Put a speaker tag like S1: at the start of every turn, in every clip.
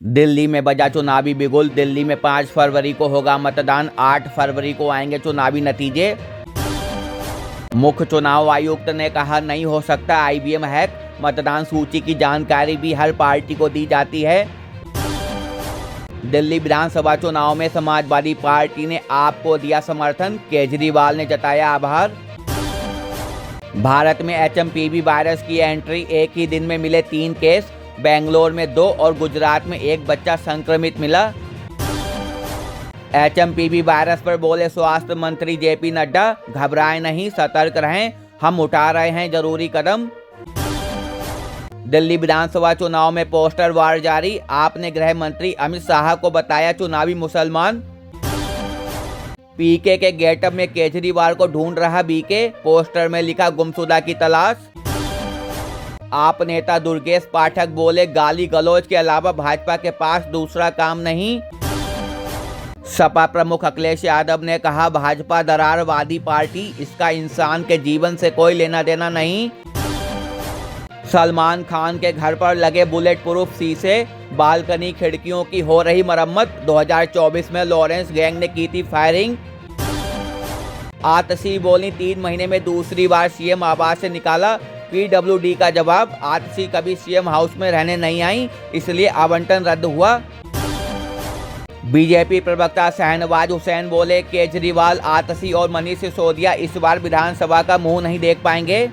S1: दिल्ली में बजा चुनावी बिगुल। दिल्ली में 5 फरवरी को होगा मतदान, 8 फरवरी को आएंगे चुनावी नतीजे। मुख्य चुनाव आयुक्त ने कहा नहीं हो सकता ईवीएम हैक। मतदान सूची की जानकारी भी हर पार्टी को दी जाती है। दिल्ली विधानसभा चुनाव में समाजवादी पार्टी ने आप को दिया समर्थन, केजरीवाल ने जताया आभार। भारत में एचएमपीवी वायरस की एंट्री, एक ही दिन में मिले 3 केस, बेंगलोर में 2 और गुजरात में 1 बच्चा संक्रमित मिला। एचएमपीवी वायरस पर बोले स्वास्थ्य मंत्री जेपी नड्डा, घबराएं नहीं, सतर्क रहें, हम उठा रहे हैं जरूरी कदम। दिल्ली विधानसभा चुनाव में पोस्टर वार जारी, आपने गृह मंत्री अमित शाह को बताया चुनावी मुसलमान। पीके के गेटअप में केजरीवाल को ढूंढ रहा बीके, पोस्टर में लिखा गुमशुदा की तलाश। आप नेता दुर्गेश पाठक बोले गाली गलौज के अलावा भाजपा के पास दूसरा काम नहीं। सपा प्रमुख अखिलेश यादव ने कहा भाजपा दरारवादी पार्टी, इसका इंसान के जीवन से कोई लेना देना नहीं। सलमान खान के घर पर लगे बुलेट प्रूफ शीशे, बालकनी खिड़कियों की हो रही मरम्मत। 2024 में लॉरेंस गैंग ने की थी फायरिंग। आतिशी बोली 3 महीने में दूसरी बार सीएम आवास से निकाला, पीडब्ल्यूडी का जवाब। आतिशी कभी सीएम हाउस में रहने नहीं आई, इसलिए आवंटन रद्द हुआ। बीजेपी प्रवक्ता शहनवाज हुसैन बोले केजरीवाल, आतिशी और मनीष सिसोदिया इस बार विधानसभा का मुंह नहीं देख पाएंगे।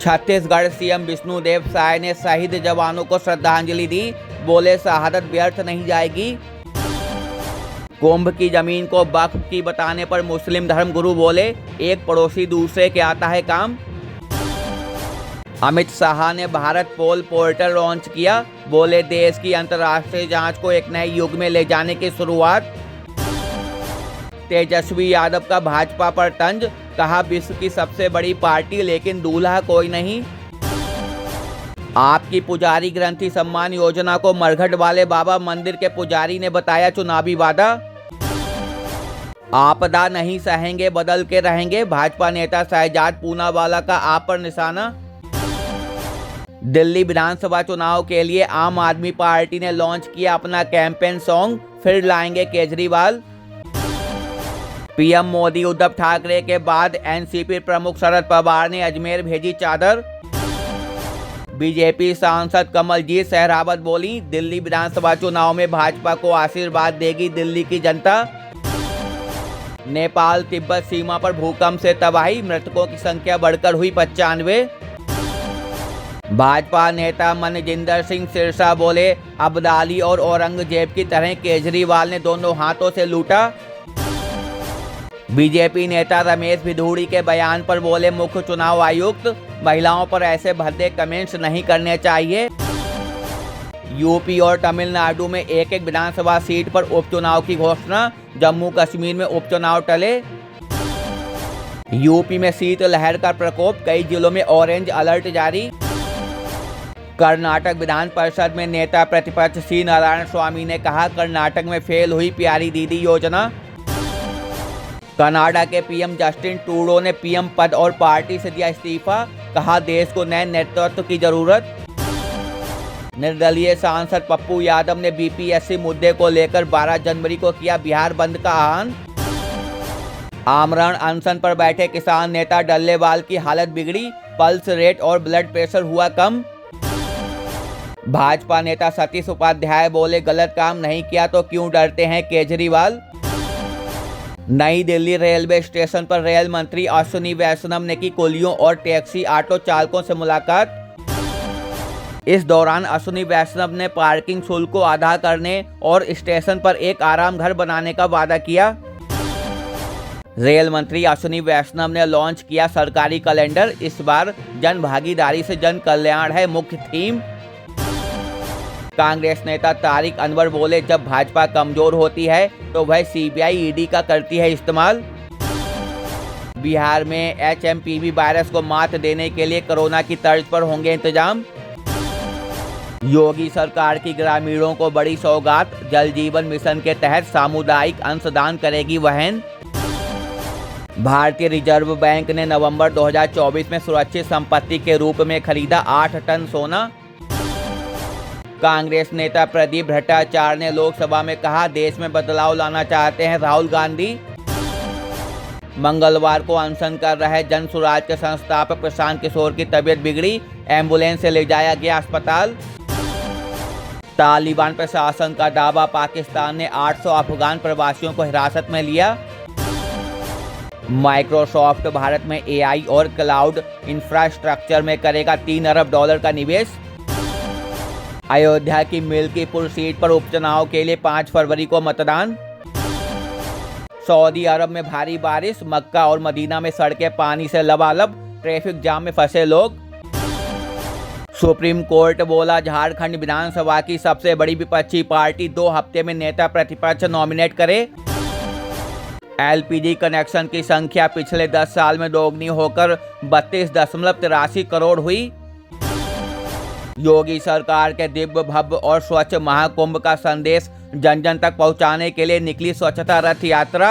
S1: छत्तीसगढ़ सीएम विष्णुदेव साय ने शहीद जवानों को श्रद्धांजलि दी, बोले शहादत व्यर्थ नहीं जाएगी। कुंभ की जमीन को वक्फ की बताने पर मुस्लिम धर्मगुरु बोले एक पड़ोसी दूसरे के आता है काम। अमित शाह ने भारत पोल पोर्टल लॉन्च किया, बोले देश की अंतर्राष्ट्रीय जांच को एक नए युग में ले जाने की शुरुआत। तेजस्वी यादव का भाजपा पर तंज, कहा विश्व की सबसे बड़ी पार्टी लेकिन दूल्हा कोई नहीं। आपकी पुजारी ग्रंथी सम्मान योजना को मरघट वाले बाबा मंदिर के पुजारी ने बताया चुनावी वादा। आपदा नहीं सहेंगे, बदल के रहेंगे, भाजपा नेता शहजाद पूनावाला का आप पर निशाना। दिल्ली विधानसभा चुनाव के लिए आम आदमी पार्टी ने लॉन्च किया अपना कैंपेन सॉन्ग, फिर लाएंगे केजरीवाल। पीएम मोदी उद्धव ठाकरे के बाद एनसीपी प्रमुख शरद पवार ने अजमेर भेजी चादर। बीजेपी सांसद कमलजीत सहरावत बोली दिल्ली विधानसभा चुनाव में भाजपा को आशीर्वाद देगी दिल्ली की जनता। नेपाल तिब्बत सीमा पर भूकंप से तबाही, मृतकों की संख्या बढ़कर हुई 95। भाजपा नेता मनजिंदर सिंह सिरसा बोले अब्दाली और औरंगजेब की तरह केजरीवाल ने दोनों हाथों से लूटा। बीजेपी नेता रमेश भिदूड़ी के बयान पर बोले मुख्य चुनाव आयुक्त, महिलाओं पर ऐसे भद्दे कमेंट्स नहीं करने चाहिए। यूपी और तमिलनाडु में एक एक विधानसभा सीट पर उपचुनाव की घोषणा, जम्मू कश्मीर में उपचुनाव टले। यूपी में शीतलहर का प्रकोप, कई जिलों में ऑरेंज अलर्ट जारी। कर्नाटक विधान परिषद में नेता प्रतिपक्ष सी नारायण स्वामी ने कहा कर्नाटक में फेल हुई प्यारी दीदी योजना। कनाडा के पीएम जस्टिन ट्रूडो ने पीएम पद और पार्टी से दिया इस्तीफा, कहा देश को नए नेतृत्व की जरूरत। निर्दलीय सांसद पप्पू यादव ने बीपीएससी मुद्दे को लेकर 12 जनवरी को किया बिहार बंद का आह्वान। आमरण अनशन पर बैठे किसान नेता डल्लेवाल की हालत बिगड़ी, पल्स रेट और ब्लड प्रेशर हुआ कम। भाजपा नेता सतीश उपाध्याय बोले गलत काम नहीं किया तो क्यों डरते हैं केजरीवाल। नई दिल्ली रेलवे स्टेशन पर रेल मंत्री अश्विनी वैष्णव ने की कुलियों और टैक्सी ऑटो चालकों से मुलाकात। इस दौरान अश्विनी वैष्णव ने पार्किंग शुल्क को आधा करने और स्टेशन पर एक आराम घर बनाने का वादा किया। रेल मंत्री अश्विनी वैष्णव ने लॉन्च किया सरकारी कैलेंडर, इस बार जन भागीदारी से जन कल्याण है मुख्य थीम। कांग्रेस नेता तारिक अनवर बोले जब भाजपा कमजोर होती है तो वह सीबीआई ईडी का करती है इस्तेमाल। बिहार में एचएमपीवी वायरस को मात देने के लिए कोरोना की तर्ज पर होंगे इंतजाम। योगी सरकार की ग्रामीणों को बड़ी सौगात, जल जीवन मिशन के तहत सामुदायिक अंशदान करेगी वहन। भारतीय रिजर्व बैंक ने नवंबर 2024 में सुरक्षित संपत्ति के रूप में खरीदा 8 टन सोना। कांग्रेस नेता प्रदीप भट्टाचार्य ने लोकसभा में कहा, देश में बदलाव लाना चाहते हैं राहुल गांधी। मंगलवार को अनशन कर रहे जन सुराज के संस्थापक प्रशांत किशोर की तबीयत बिगड़ी, एम्बुलेंस से ले जाया गया अस्पताल। तालिबान प्रशासन का दावा, पाकिस्तान ने 800 अफगान प्रवासियों को हिरासत में लिया। माइक्रोसॉफ्ट भारत में एआई और क्लाउड इंफ्रास्ट्रक्चर में करेगा $3 अरब का निवेश। अयोध्या की मिल्कीपुर सीट पर उपचुनाव के लिए 5 फरवरी को मतदान। सऊदी अरब में भारी बारिश, मक्का और मदीना में सड़कें पानी से लबालब, ट्रैफिक जाम में फंसे लोग। सुप्रीम कोर्ट बोला, झारखंड विधानसभा की सबसे बड़ी विपक्षी पार्टी 2 हफ्ते में नेता प्रतिपक्ष नॉमिनेट करे। एलपीजी कनेक्शन की संख्या पिछले 10 साल में दोगुनी होकर 32.83 करोड़ हुई। योगी सरकार के दिव्य भव्य और स्वच्छ महाकुंभ का संदेश जन जन तक पहुंचाने के लिए निकली स्वच्छता रथ यात्रा।